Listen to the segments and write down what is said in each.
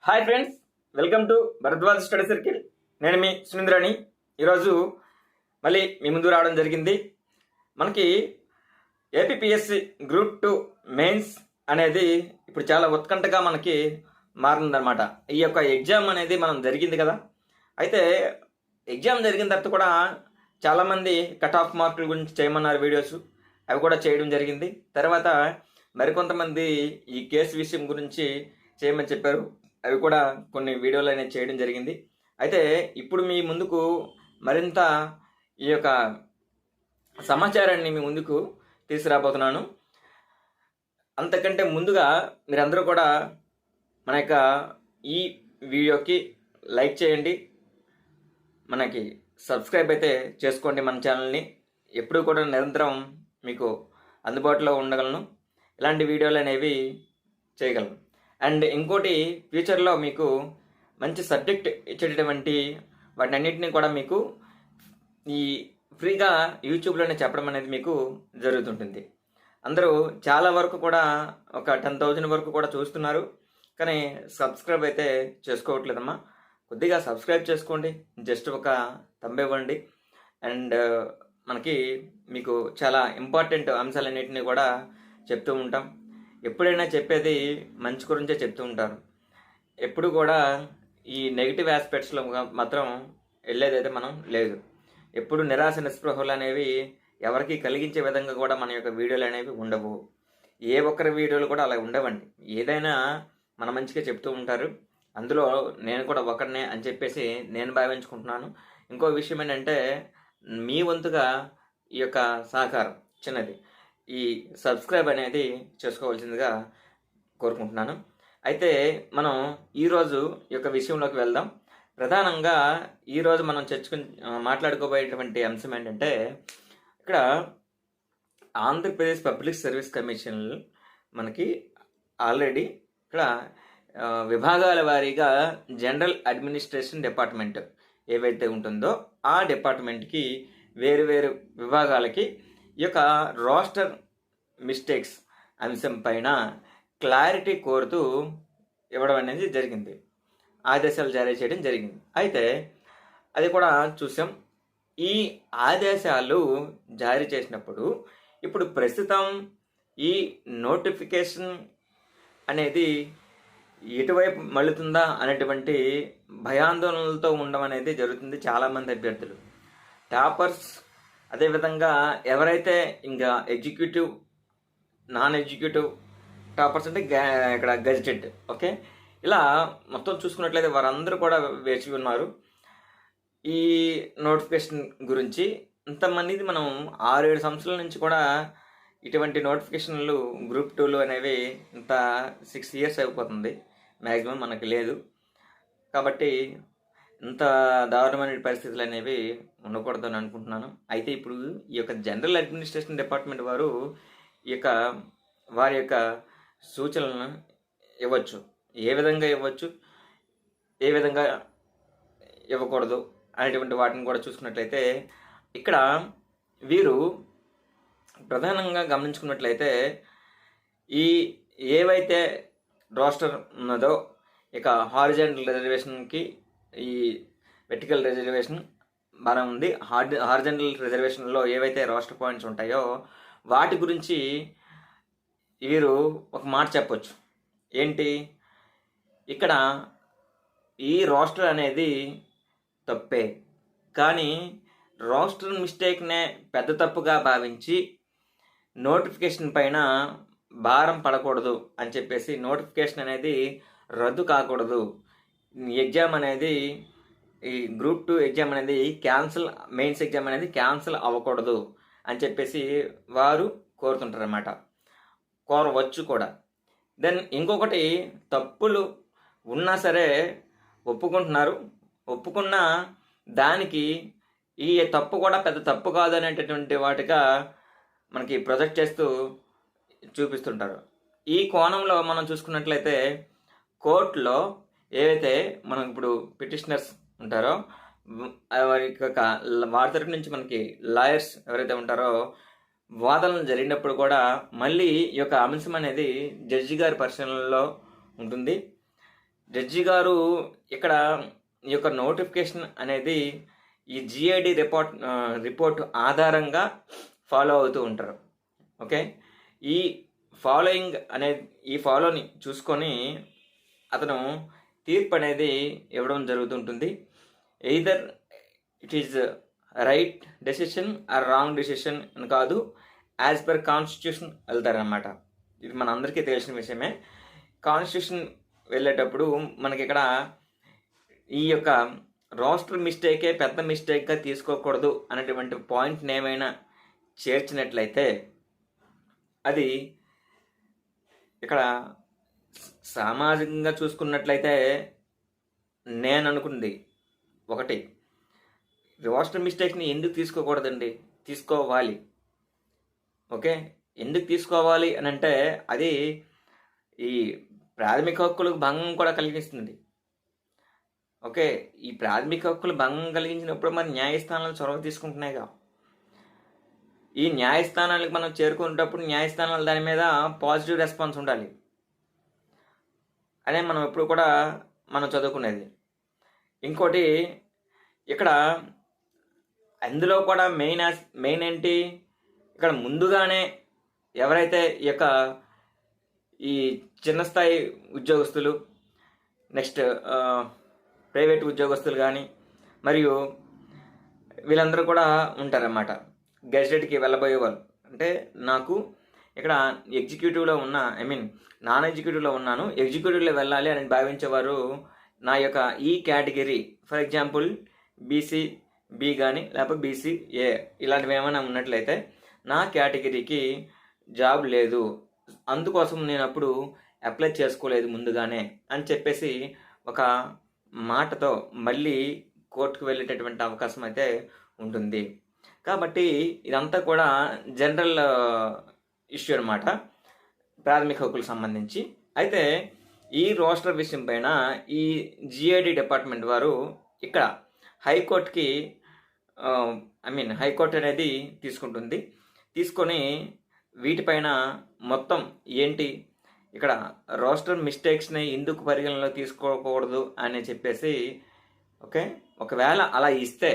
Hi friends, welcome to Bharadwaj study circle. నేను మీ సునీంద్రాని. ఈరోజు మళ్ళీ మీ ముందు రావడం జరిగింది. మనకి ఏపీపీఎస్సి గ్రూప్ 2 మెయిన్స్ అనేది ఇప్పుడు చాలా ఉత్కంఠగా మనకి మారిందనమాట. ఈ యొక్క ఎగ్జామ్ అనేది మనం జరిగింది కదా. అయితే ఎగ్జామ్ జరిగిన తర్వాత కూడా చాలామంది కట్ ఆఫ్ మార్కుల గురించి చేయమన్నారు వీడియోస్, అవి కూడా చేయడం జరిగింది. తర్వాత మరికొంతమంది ఈ కేసు విషయం గురించి చేయమని చెప్పారు, అవి కూడా కొన్ని వీడియోలు అనేది చేయడం జరిగింది. అయితే ఇప్పుడు మీ ముందుకు మరింత ఈ యొక్క సమాచారాన్ని మీ ముందుకు తీసుకురాబోతున్నాను. అంతకంటే ముందుగా మీరందరూ కూడా మన యొక్క ఈ వీడియోకి లైక్ చేయండి, మనకి సబ్స్క్రైబ్ అయితే చేసుకోండి. మన ఛానల్ని ఎప్పుడూ కూడా నిరంతరం మీకు అందుబాటులో ఉండగలను, ఇలాంటి వీడియోలు అనేవి చేయగలను. అండ్ ఇంకోటి, ఫ్యూచర్లో మీకు మంచి సబ్జెక్ట్ ఇచ్చేటటువంటి వాటిని అన్నింటినీ కూడా మీకు ఈ ఫ్రీగా యూట్యూబ్లోనే చెప్పడం అనేది మీకు జరుగుతుంటుంది. అందరూ చాలా వరకు కూడా ఒక 10,000 వరకు కూడా చూస్తున్నారు, కానీ సబ్స్క్రైబ్ అయితే చేసుకోవట్లేదమ్మా. కొద్దిగా సబ్స్క్రైబ్ చేసుకోండి, జస్ట్ ఒక థంబ్ ఇవ్వండి. అండ్ మనకి మీకు చాలా ఇంపార్టెంట్ అంశాలన్నింటినీ కూడా చెప్తూ ఉంటాం. ఎప్పుడైనా చెప్పేది మంచి గురించే చెప్తూ ఉంటారు. ఎప్పుడు కూడా ఈ నెగిటివ్ ఆస్పెక్ట్స్లో మాత్రం వెళ్ళేదైతే మనం లేదు. ఎప్పుడు నిరాశ నిస్పృహలు అనేవి ఎవరికి కలిగించే విధంగా కూడా మన యొక్క వీడియోలు అనేవి ఉండవు. ఏ ఒక్కరి వీడియోలు కూడా అలా ఉండవండి. ఏదైనా మన మంచిగా చెప్తూ ఉంటారు, అందులో నేను కూడా ఒకరినే అని చెప్పేసి నేను భావించుకుంటున్నాను. ఇంకో విషయం ఏంటంటే, మీ వంతుగా ఈ యొక్క సహకారం చిన్నది, ఈ సబ్స్క్రైబ్ అనేది చేసుకోవాల్సిందిగా కోరుకుంటున్నాను. అయితే మనం ఈరోజు ఈ యొక్క విషయంలోకి వెళ్దాం. ప్రధానంగా ఈరోజు మనం మాట్లాడుకోబోయేటువంటి అంశం ఏంటంటే, ఇక్కడ ఆంధ్రప్రదేశ్ పబ్లిక్ సర్వీస్ కమిషన్ మనకి ఆల్రెడీ ఇక్కడ విభాగాల వారీగా జనరల్ అడ్మినిస్ట్రేషన్ డిపార్ట్మెంట్ ఏవైతే ఉంటుందో ఆ డిపార్ట్మెంట్కి వేరు విభాగాలకి ఈ యొక్క రోస్టర్ మిస్టేక్స్ అంశం పైన క్లారిటీ కోరుతూ ఇవ్వడం అనేది జరిగింది, ఆదేశాలు జారీ చేయడం జరిగింది. అయితే అది కూడా చూసాం. ఈ ఆదేశాలు జారీ చేసినప్పుడు ఇప్పుడు ప్రస్తుతం ఈ నోటిఫికేషన్ అనేది ఎటువైపు మళ్ళుతుందా అనేటువంటి భయాందోళనలతో ఉండడం అనేది జరుగుతుంది. చాలామంది అభ్యర్థులు టాపర్స్, అదేవిధంగా ఎవరైతే ఇంకా ఎగ్జిక్యూటివ్, నాన్ ఎగ్జిక్యూటివ్ టాపర్స్ అంటే ఇక్కడ గెజిటెడ్, ఓకే, ఇలా మొత్తం చూసుకున్నట్లయితే వారందరూ కూడా వేచి ఉన్నారు ఈ నోటిఫికేషన్ గురించి. ఇంతమంది మనం 6-7 సంవత్సరాల నుంచి కూడా ఇటువంటి నోటిఫికేషన్లు గ్రూప్ 2లో అనేవి ఇంత 6 years అయిపోతుంది మ్యాక్సిమం, మనకి లేదు. కాబట్టి ఇంత దారుణమైన పరిస్థితులు అనేవి ఉండకూడదని అనుకుంటున్నాను. అయితే ఇప్పుడు ఈ యొక్క జనరల్ అడ్మినిస్ట్రేషన్ డిపార్ట్మెంట్ వారు వారి యొక్క సూచనలను ఇవ్వచ్చు. ఏ విధంగా ఇవ్వచ్చు, ఏ విధంగా ఇవ్వకూడదు అనేటువంటి వాటిని కూడా చూసుకున్నట్లయితే, ఇక్కడ వీరు ప్రధానంగా గమనించుకున్నట్లయితే ఈ ఏవైతే రోస్టర్ ఉన్నదో, ఇక హారిజాంటల్ రిజర్వేషన్కి ఈ వెర్టికల్ రిజర్వేషన్ బాగా ఉంది. హారిజాంటల్ రిజర్వేషన్లో ఏవైతే రోస్టర్ పాయింట్స్ ఉంటాయో వాటి గురించి వీరు ఒక మాట చెప్పొచ్చు. ఏంటి, ఇక్కడ ఈ రోస్టర్ అనేది తప్పే, కానీ రోస్టర్ మిస్టేక్నే పెద్ద తప్పుగా భావించి నోటిఫికేషన్ పైన భారం పడకూడదు అని చెప్పేసి నోటిఫికేషన్ అనేది రద్దు కాకూడదు, ఎగ్జామ్ అనేది ఈ గ్రూప్ 2 ఎగ్జామ్ అనేది క్యాన్సిల్, మెయిన్స్ ఎగ్జామ్ అనేది క్యాన్సిల్ అవ్వకూడదు అని చెప్పేసి వారు కోరుతుంటారు అన్నమాట. కోరవచ్చు కూడా. దెన్ ఇంకొకటి, తప్పులు ఉన్నా సరే ఒప్పుకుంటున్నారు, ఒప్పుకున్న దానికి ఈ తప్పు కూడా పెద్ద తప్పు కాదు అనేటటువంటి వాటిగా మనకి ప్రొజెక్ట్ చేస్తూ చూపిస్తుంటారు. ఈ కోణంలో మనం చూసుకున్నట్లయితే కోర్టులో ఏవైతే మనం ఇప్పుడు పిటిషనర్స్ ఉంటారో వారి తరపు నుంచి మనకి లాయర్స్ ఎవరైతే ఉంటారో వాదనలు జరిగినప్పుడు కూడా మళ్ళీ ఈ యొక్క అంశం అనేది జడ్జి గారి పరిశీలనలో ఉంటుంది. జడ్జి గారు ఇక్కడ ఈ యొక్క నోటిఫికేషన్ అనేది ఈ జిఐడి రిపోర్ట్ ఆధారంగా ఫాలో అవుతూ ఉంటారు. ఓకే, ఈ ఫాలోని చూసుకొని అతను తీర్పు అనేది ఇవ్వడం జరుగుతుంటుంది. Either it is right decision or wrong decision అని కాదు, యాజ్ పర్ కాన్స్టిట్యూషన్ వెళ్తారనమాట. ఇది మన అందరికీ తెలిసిన విషయమే. కాన్స్టిట్యూషన్ వెళ్ళేటప్పుడు మనకి ఇక్కడ ఈ యొక్క రోస్టర్ మిస్టేకే పెద్ద మిస్టేక్గా తీసుకోకూడదు అనేటువంటి పాయింట్ని ఏమైనా చేర్చినట్లయితే అది ఇక్కడ సామాజికంగా చూసుకున్నట్లయితే నేను అనుకుంది ఒకటి, రోస్టర్ మిస్టేక్ని ఎందుకు తీసుకోకూడదండి? తీసుకోవాలి. ఓకే, ఎందుకు తీసుకోవాలి అని అంటే అది ఈ ప్రాథమిక హక్కులకు భంగం కూడా కలిగిస్తుంది. ఓకే, ఈ ప్రాథమిక హక్కులు భంగం కలిగించినప్పుడు మరి న్యాయస్థానాలు చొరవ తీసుకుంటున్నాయిగా. ఈ న్యాయస్థానాలకు మనం చేరుకునేటప్పుడు న్యాయస్థానాలు దాని మీద పాజిటివ్ రెస్పాన్స్ ఉండాలి అనే మనం ఎప్పుడు కూడా మనం చదువుకునేది. ఇంకోటి ఇక్కడ అందులో కూడా మెయిన్ ఏంటి, ఇక్కడ ముందుగానే ఎవరైతే ఈ చిన్న స్థాయి ఉద్యోగస్తులు, నెక్స్ట్ ప్రైవేట్ ఉద్యోగస్తులు కానీ మరియు వీళ్ళందరూ కూడా ఉంటారన్నమాట. గెజెట్కి వెళ్ళబోయే వాళ్ళు అంటే నాకు ఇక్కడ ఎగ్జిక్యూటివ్లో ఉన్న నాన్ ఎగ్జిక్యూటివ్లో ఉన్నాను, ఎగ్జిక్యూటివ్లో వెళ్ళాలి అని భావించేవారు నా యొక్క ఈ category, for example BC B కానీ లేకపోతే బీసీ ఏ ఇలాంటివి ఏమైనా ఉన్నట్లయితే నా కేటగిరీకి జాబ్ లేదు, అందుకోసం నేను అప్పుడు అప్లై చేసుకోలేదు ముందుగానే అని చెప్పేసి ఒక మాటతో మళ్ళీ కోర్టుకు వెళ్ళేటటువంటి అవకాశం అయితే ఉంటుంది. కాబట్టి ఇదంతా కూడా జనరల్ ఇష్యూ అనమాట, ప్రాథమిక హక్కులకు సంబంధించి. అయితే ఈ రోస్టర్ విషయం పైన ఈ జిఐడి డిపార్ట్మెంట్ వారు ఇక్కడ హైకోర్టుకి హైకోర్టు అనేది తీసుకొని వీటిపైన మొత్తం ఏంటి, ఇక్కడ రోస్టర్ మిస్టేక్స్ని ఎందుకు పరిగణనలో తీసుకోకూడదు అని చెప్పేసి, ఓకే, ఒకవేళ అలా ఇస్తే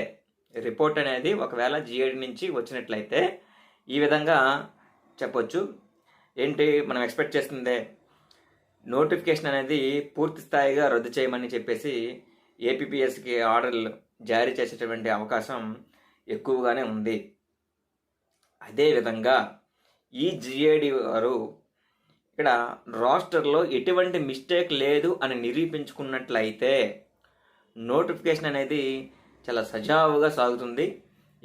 రిపోర్ట్ అనేది ఒకవేళ జిఐడి నుంచి వచ్చినట్లయితే ఈ విధంగా చెప్పొచ్చు. ఏంటి మనం ఎక్స్పెక్ట్ చేస్తుందే, నోటిఫికేషన్ అనేది పూర్తి స్థాయిగా రద్దు చేయమని చెప్పేసి ఏపీపీఎస్కి ఆర్డర్లు జారీ చేసేటువంటి అవకాశం ఎక్కువగానే ఉంది. అదేవిధంగా ఈ జిఐడి వారు ఇక్కడ రాస్టర్లో ఎటువంటి మిస్టేక్ లేదు అని నిరూపించుకున్నట్లయితే నోటిఫికేషన్ అనేది చాలా సజావుగా సాగుతుంది.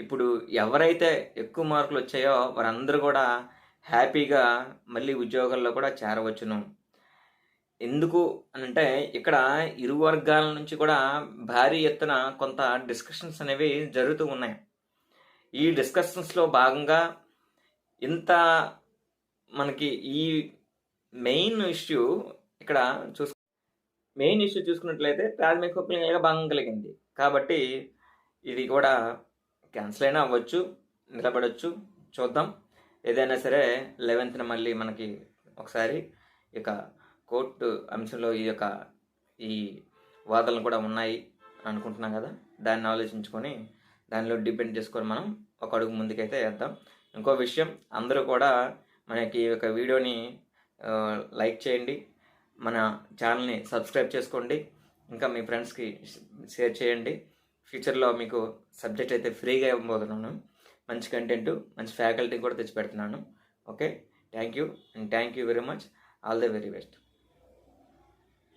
ఇప్పుడు ఎవరైతే ఎక్కువ మార్కులు వచ్చాయో వారందరూ కూడా హ్యాపీగా మళ్ళీ ఉద్యోగాల్లో కూడా చేరవచ్చును. ఎందుకు అంటే ఇక్కడ ఇరు వర్గాల నుంచి కూడా భారీ ఎత్తున కొంత డిస్కషన్స్ అనేవి జరుగుతూ ఉన్నాయి. ఈ డిస్కషన్స్లో భాగంగా ఇంత మనకి ఈ మెయిన్ ఇష్యూ చూసుకున్నట్లయితే ప్రాథమిక హక్కులుగా భంగం కలిగింది. కాబట్టి ఇది కూడా క్యాన్సిల్ అయినా అవ్వచ్చు, నిలబడవచ్చు, చూద్దాం. ఏదైనా సరే 11th మళ్ళీ మనకి ఒకసారి ఇక కోర్టు అంశంలో ఈ వాదనలు కూడా ఉన్నాయి అనుకుంటున్నాం కదా, దాన్ని ఆలోచించుకొని దానిలో డిపెండ్ చేసుకొని మనం ఒక అడుగు ముందుకైతే వేద్దాం. ఇంకో విషయం, అందరూ కూడా మనకి ఈ యొక్క వీడియోని లైక్ చేయండి, మన ఛానల్ని సబ్స్క్రైబ్ చేసుకోండి, ఇంకా మీ ఫ్రెండ్స్కి షేర్ చేయండి. ఫ్యూచర్లో మీకు సబ్జెక్ట్ అయితే ఫ్రీగా ఇవ్వబోతున్నాను, మంచి కంటెంట్, మంచి ఫ్యాకల్టీ కూడా తెచ్చిపెడుతున్నాను. Okay, thank you very much, all the very best.